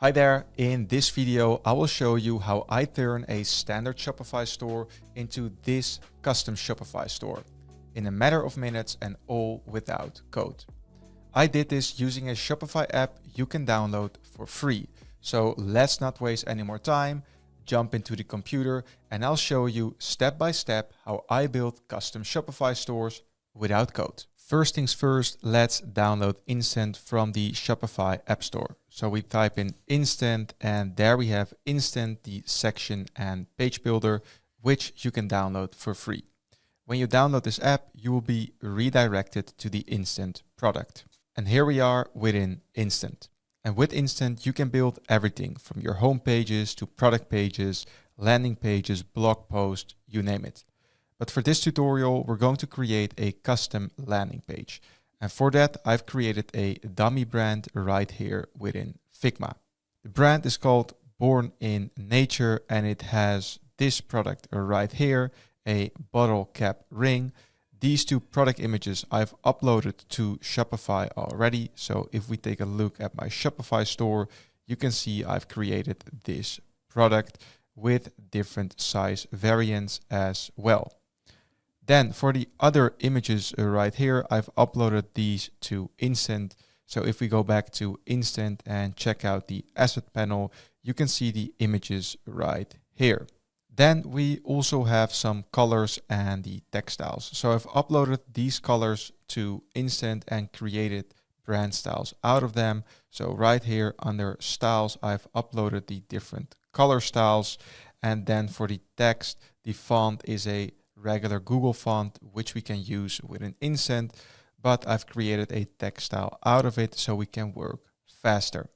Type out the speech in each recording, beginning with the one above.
Hi there, in this video I will show you how I turn a standard Shopify store into this custom Shopify store in a matter of minutes and all without code. I did this using a Shopify app you can download for free. So let's not waste any more time, jump into the computer and I'll show you step by step how I build custom Shopify stores without code. First things first, let's download Instant from the Shopify App Store. So we type in Instant and there we have Instant, the section and page builder, which you can download for free. When you download this app, you will be redirected to the Instant product. And here we are within Instant. And with Instant, you can build everything from your home pages to product pages, landing pages, blog posts, you name it. But for this tutorial, we're going to create a custom landing page. And for that, I've created a dummy brand right here within Figma. The brand is called Born in Nature and it has this product right here, a bottle cap ring. These two product images I've uploaded to Shopify already. So if we take a look at my Shopify store, you can see I've created this product with different size variants as well. Then for the other images right here, I've uploaded these to Instant. So if we go back to Instant and check out the asset panel, you can see the images right here. Then we also have some colors and the textiles. So I've uploaded these colors to Instant and created brand styles out of them. So right here under styles, I've uploaded the different color styles. And then for the text, the font is a regular Google font, which we can use with an Instant, but I've created a text style out of it so we can work faster.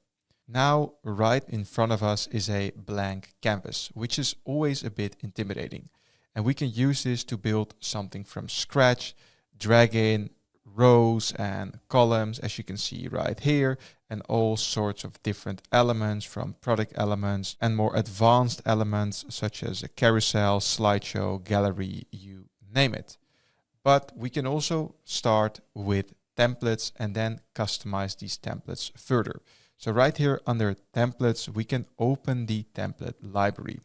Now, right in front of us is a blank canvas, which is always a bit intimidating. And we can use this to build something from scratch, drag in rows and columns, as you can see right here, and all sorts of different elements from product elements and more advanced elements such as a carousel, slideshow, gallery, you name it. But we can also start with templates and then customize these templates further. So right here under templates, we can open the template library.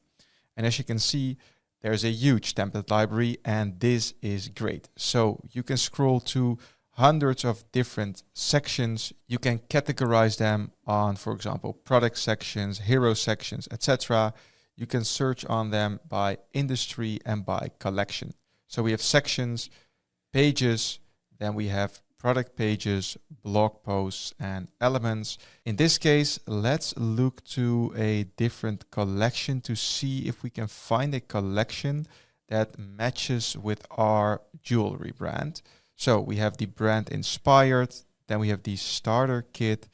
And as you can see, there's a huge template library and this is great. So you can scroll to hundreds of different sections. You can categorize them on, for example, product sections, hero sections, etc. You can search on them by industry and by collection. So we have sections, pages, then we have product pages, blog posts, and elements. In this case, let's look to a different collection to see if we can find a collection that matches with our jewelry brand. So we have the brand inspired, then we have the starter kit,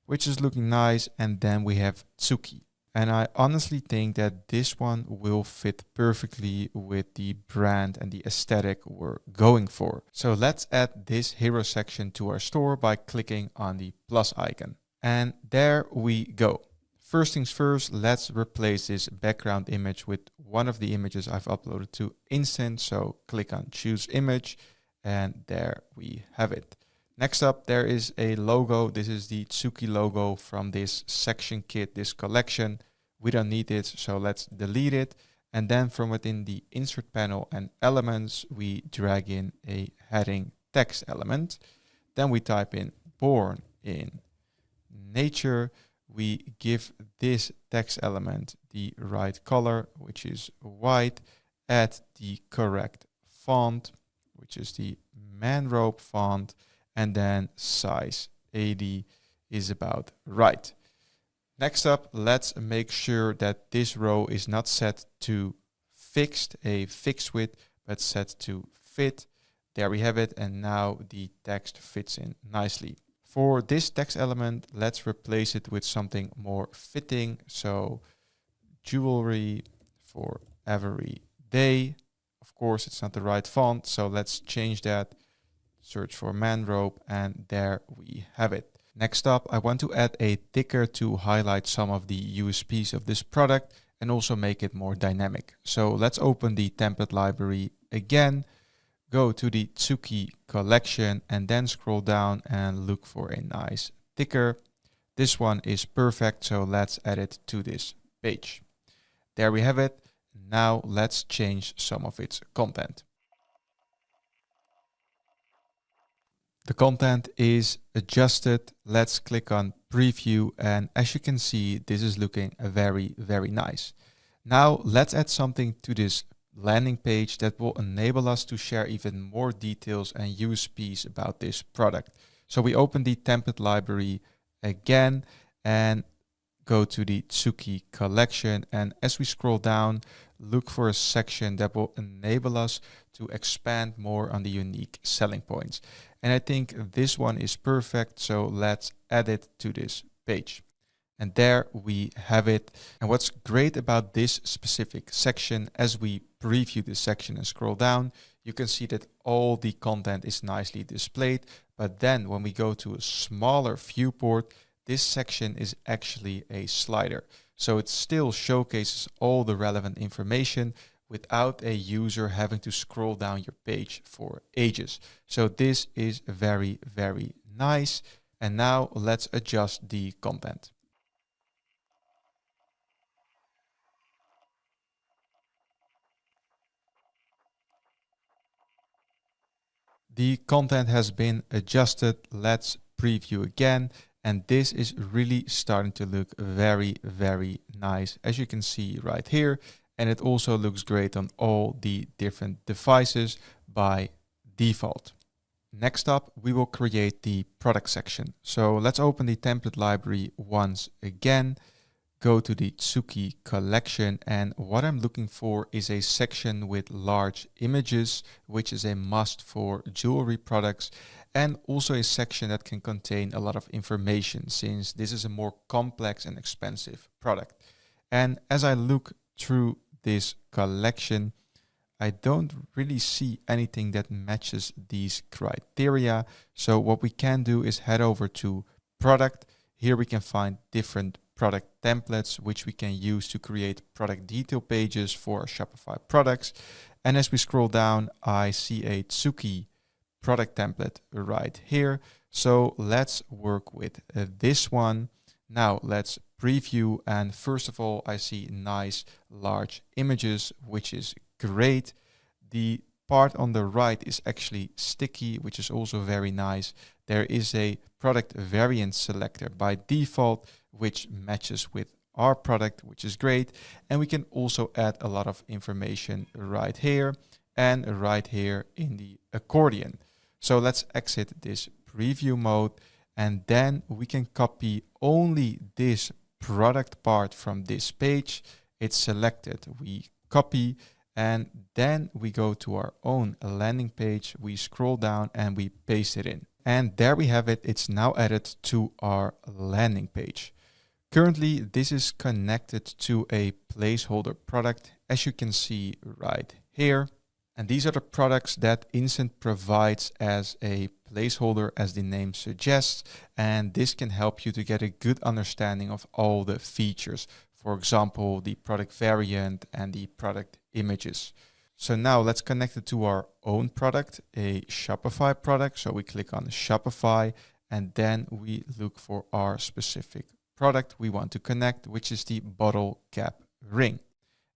which is looking nice, and then we have Tsuki. And I honestly think that this one will fit perfectly with the brand and the aesthetic we're going for. So let's add this hero section to our store by clicking on the plus icon. And there we go. First things first, let's replace this background image with one of the images I've uploaded to Instant. So click on choose image. And there we have it. Next up, there is a logo. This is the Tsuki logo from this section kit, this collection. We don't need it, so let's delete it. And then from within the insert panel and elements, we drag in a heading text element. Then we type in Born in Nature. We give this text element the right color, which is white, add the correct font, which is the Manrope font, and then size 80 is about right. Next up, let's make sure that this row is not set to fixed, a fixed width, but set to fit. There we have it, and now the text fits in nicely. For this text element, let's replace it with something more fitting. So jewelry for every day. Of course, it's not the right font, so let's change that. Search for Manrope, and there we have it. Next up, I want to add a ticker to highlight some of the USPs of this product and also make it more dynamic. So let's open the template library again, go to the Tsuki collection, and then scroll down and look for a nice ticker. This one is perfect, so let's add it to this page. There we have it. Now let's change some of its content. The content is adjusted. Let's click on preview, and as you can see, this is looking very, very nice. Now let's add something to this landing page that will enable us to share even more details and USPs about this product. So we open the template library again and go to the Tsuki collection, and as we scroll down, look for a section that will enable us to expand more on the unique selling points. And I think this one is perfect, so let's add it to this page. And there we have it. And what's great about this specific section, as we preview this section and scroll down, you can see that all the content is nicely displayed. But then when we go to a smaller viewport, this section is actually a slider. So it still showcases all the relevant information without a user having to scroll down your page for ages. So this is very, very nice. And now let's adjust the content. The content has been adjusted. Let's preview again. And this is really starting to look very, very nice, as you can see right here. And it also looks great on all the different devices by default. Next up, we will create the product section. So let's open the template library once again. Go to the Tsuki collection, and what I'm looking for is a section with large images, which is a must for jewelry products, and also a section that can contain a lot of information, since this is a more complex and expensive product. And as I look through this collection, I don't really see anything that matches these criteria. So what we can do is head over to product. Here we can find different product templates, which we can use to create product detail pages for Shopify products. And as we scroll down, I see a Tsuki product template right here. So let's work with this one. Now let's preview. And first of all, I see nice large images, which is great. The part on the right is actually sticky, which is also very nice. There is a product variant selector by default, which matches with our product, which is great. And we can also add a lot of information right here and right here in the accordion. So let's exit this preview mode, and then we can copy only this product part from this page. It's selected, we copy, and then we go to our own landing page, we scroll down and we paste it in. And there we have it. It's now added to our landing page. Currently, this is connected to a placeholder product, as you can see right here. And these are the products that Instant provides as a placeholder, as the name suggests. And this can help you to get a good understanding of all the features. For example, the product variant and the product images. So now let's connect it to our own product, a Shopify product. So we click on Shopify, and then we look for our specific product we want to connect, which is the bottle cap ring.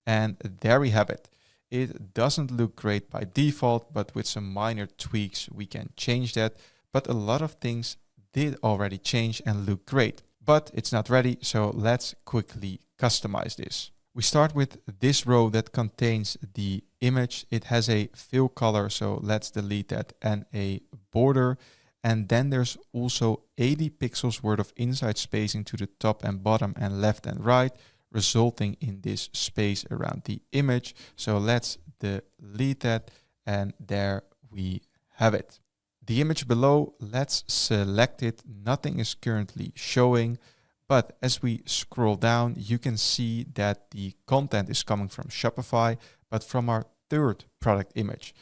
And there we have it. It doesn't look great by default, but with some minor tweaks, we can change that. But a lot of things did already change and look great, but it's not ready. So let's quickly customize this. We start with this row that contains the image. It has a fill color, so let's delete that, and a border. And then there's also 80 pixels worth of inside spacing to the top and bottom and left and right, resulting in this space around the image. So let's delete that, and there we have it. The image below, let's select it. Nothing is currently showing, but as we scroll down, you can see that the content is coming from Shopify, but from our third product image.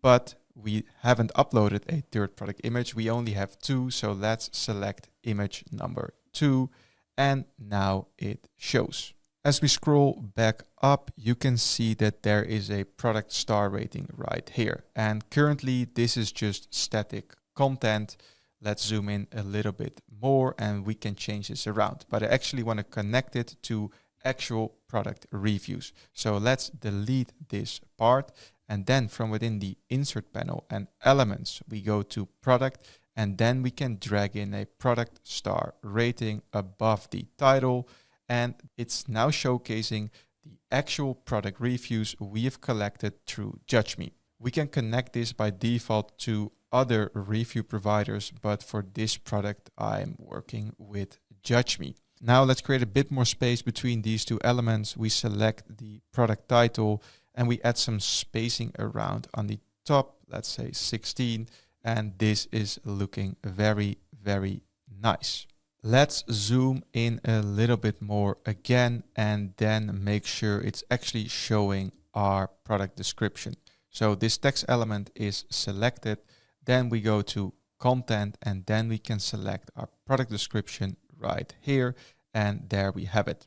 But we haven't uploaded a third product image. We only have two, so let's select image number 2, and now it shows. As we scroll back up, you can see that there is a product star rating right here. And currently this is just static content. Let's zoom in a little bit more and we can change this around. But I actually want to connect it to actual product reviews. So let's delete this part. And then from within the insert panel and elements, we go to product, and then we can drag in a product star rating above the title. And it's now showcasing the actual product reviews we have collected through Judge Me. We can connect this by default to other review providers, but for this product, I'm working with Judge Me. Now let's create a bit more space between these two elements. We select the product title and we add some spacing around on the top, let's say 16, and this is looking very, very nice. Let's zoom in a little bit more again and then make sure it's actually showing our product description. So this text element is selected, then we go to content and then we can select our product description right here, and there we have it.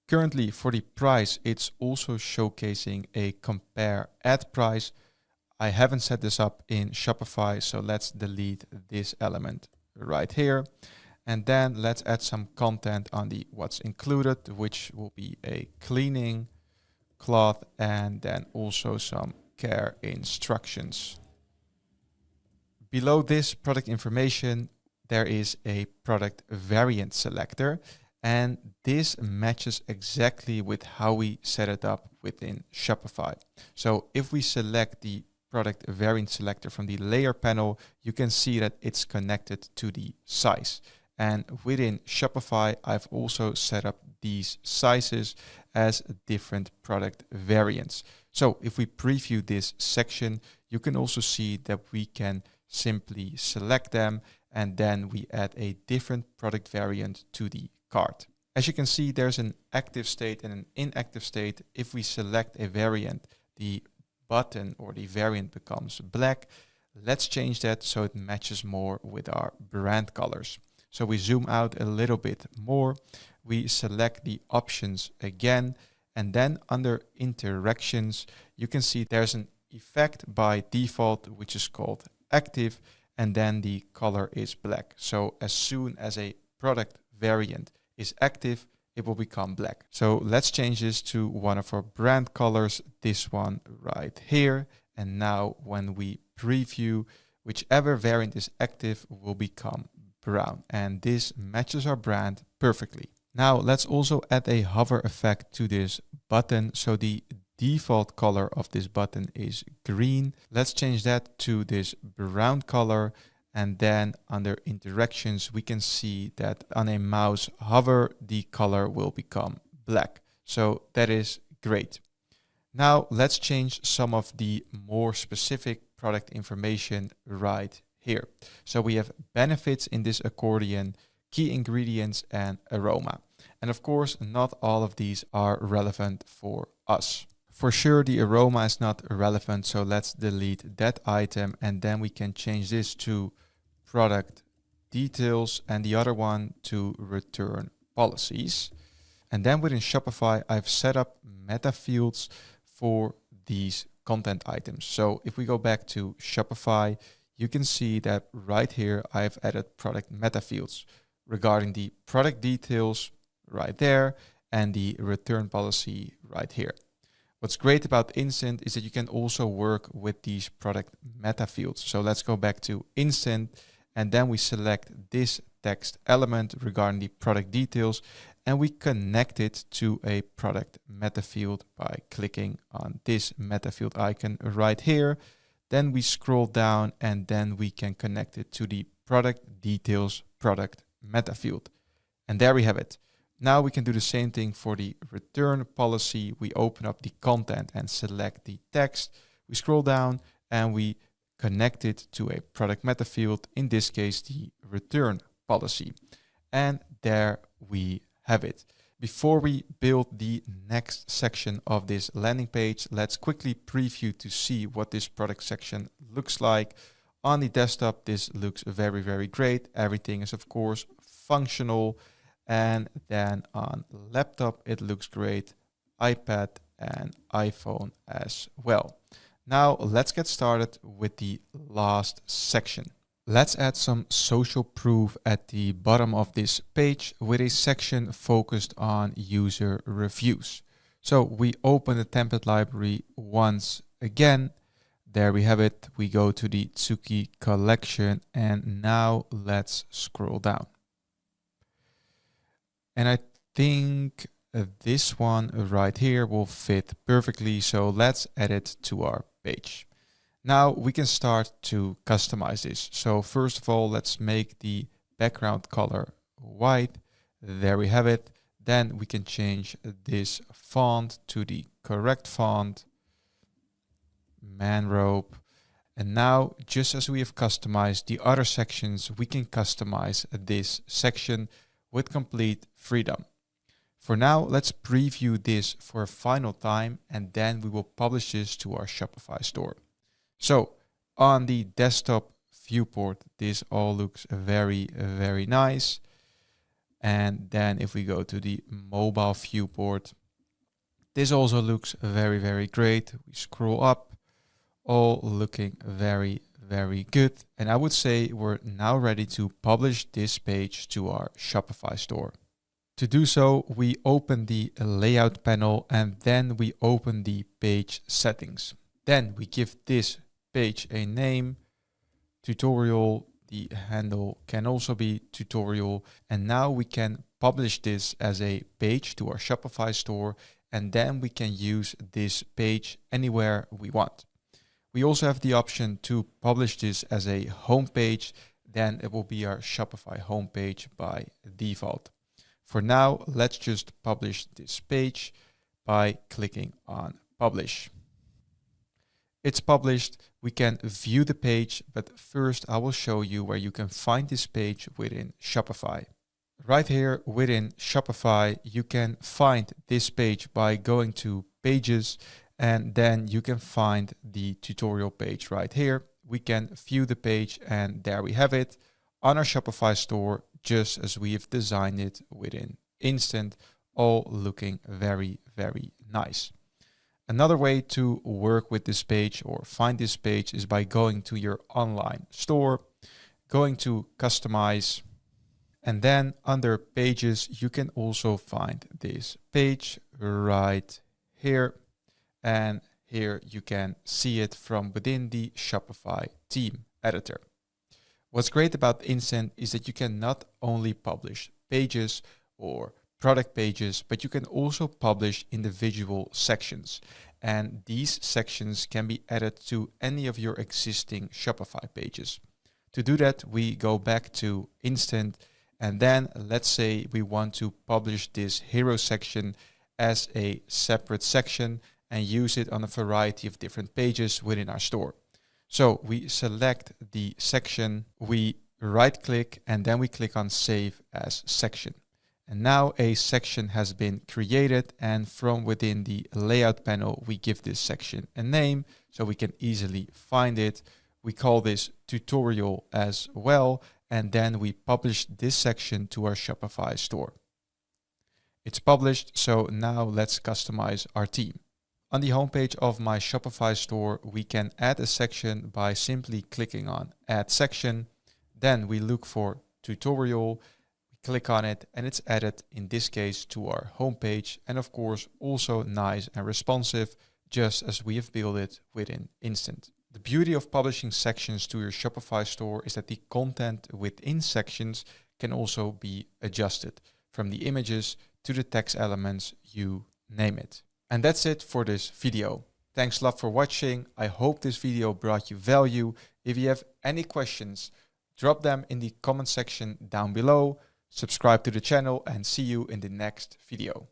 Currently for the price, it's also showcasing a compare ad price. I haven't set this up in Shopify, so let's delete this element right here. And then let's add some content on the what's included, which will be a cleaning cloth and then also some care instructions. Below this product information, there is a product variant selector, and this matches exactly with how we set it up within Shopify. So if we select the product variant selector from the layer panel, you can see that it's connected to the size. And within Shopify, I've also set up these sizes as different product variants. So if we preview this section, you can also see that we can simply select them and then we add a different product variant to the cart. As you can see, there's an active state and an inactive state. If we select a variant, the button or the variant becomes black. Let's change that so it matches more with our brand colors. So we zoom out a little bit more. We select the options again, and then under interactions, you can see there's an effect by default, which is called active, and then the color is black. So as soon as a product variant is active, it will become black. So let's change this to one of our brand colors, this one right here. And now when we preview, whichever variant is active will become brown. And this matches our brand perfectly. Now let's also add a hover effect to this button. So the default color of this button is green. Let's change that to this brown color. And then under interactions, we can see that on a mouse hover, the color will become black. So that is great. Now let's change some of the more specific product information right here. So we have benefits in this accordion, key ingredients, and aroma. And of course, not all of these are relevant for us. For sure, the aroma is not relevant, so let's delete that item, and then we can change this to product details and the other one to return policies. And then within Shopify, I've set up Metafields for these content items. So if we go back to Shopify, you can see that right here, I've added product Metafields regarding the product details right there and the return policy right here. What's great about Instant is that you can also work with these product Metafields. So let's go back to Instant, and then we select this text element regarding the product details, and we connect it to a product Metafield by clicking on this Metafield icon right here. Then we scroll down and then we can connect it to the product details product Metafield. And there we have it. Now we can do the same thing for the return policy. We open up the content and select the text. We scroll down and we connect it to a product Metafield, in this case, the return policy. And there we have it. Before we build the next section of this landing page, let's quickly preview to see what this product section looks like. On the desktop, this looks very, very great. Everything is, of course, functional. And then on laptop, it looks great, iPad and iPhone as well. Now let's get started with the last section. Let's add some social proof at the bottom of this page with a section focused on user reviews. So we open the template library once again. There we have it. We go to the Tsuki collection, and now let's scroll down. And I think this one right here will fit perfectly. So let's add it to our page. Now we can start to customize this. So first of all, let's make the background color white. There we have it. Then we can change this font to the correct font, man robe. And now, just as we have customized the other sections, we can customize this section with complete freedom. For now, let's preview this for a final time, and then we will publish this to our Shopify store. So on the desktop viewport, this all looks very, very nice. And then if we go to the mobile viewport, this also looks very, very great. We scroll up, all looking very, very good. And I would say we're now ready to publish this page to our Shopify store. To do so, we open the layout panel and then we open the page settings. Then we give this page a name, tutorial. The handle can also be tutorial. And now we can publish this as a page to our Shopify store. And then we can use this page anywhere we want. We also have the option to publish this as a home page. Then it will be our Shopify homepage by default. For now, let's just publish this page by clicking on publish. It's published. We can view the page, but first I will show you where you can find this page within Shopify. Right here within Shopify, you can find this page by going to pages, and then you can find the tutorial page right here. We can view the page, and there we have it on our Shopify store, just as we have designed it within Instant, all looking very, very nice. Another way to work with this page or find this page is by going to your online store, going to customize, and then under pages, you can also find this page right here. And here you can see it from within the Shopify theme editor. What's great about Instant is that you can not only publish pages or product pages, but you can also publish individual sections. And these sections can be added to any of your existing Shopify pages. To do that, we go back to Instant, and then let's say we want to publish this hero section as a separate section and use it on a variety of different pages within our store. So we select the section, we right click, and then we click on Save as Section. And now a section has been created, and from within the layout panel, we give this section a name so we can easily find it. We call this tutorial as well, and then we publish this section to our Shopify store. It's published, so now let's customize our theme. On the homepage of my Shopify store, we can add a section by simply clicking on Add Section. Then we look for Tutorial, we click on it, and it's added, in this case, to our homepage, and of course also nice and responsive, just as we have built it within Instant. The beauty of publishing sections to your Shopify store is that the content within sections can also be adjusted, from the images to the text elements, you name it. And that's it for this video. Thanks a lot for watching. I hope this video brought you value. If you have any questions, drop them in the comment section down below. Subscribe to the channel and see you in the next video.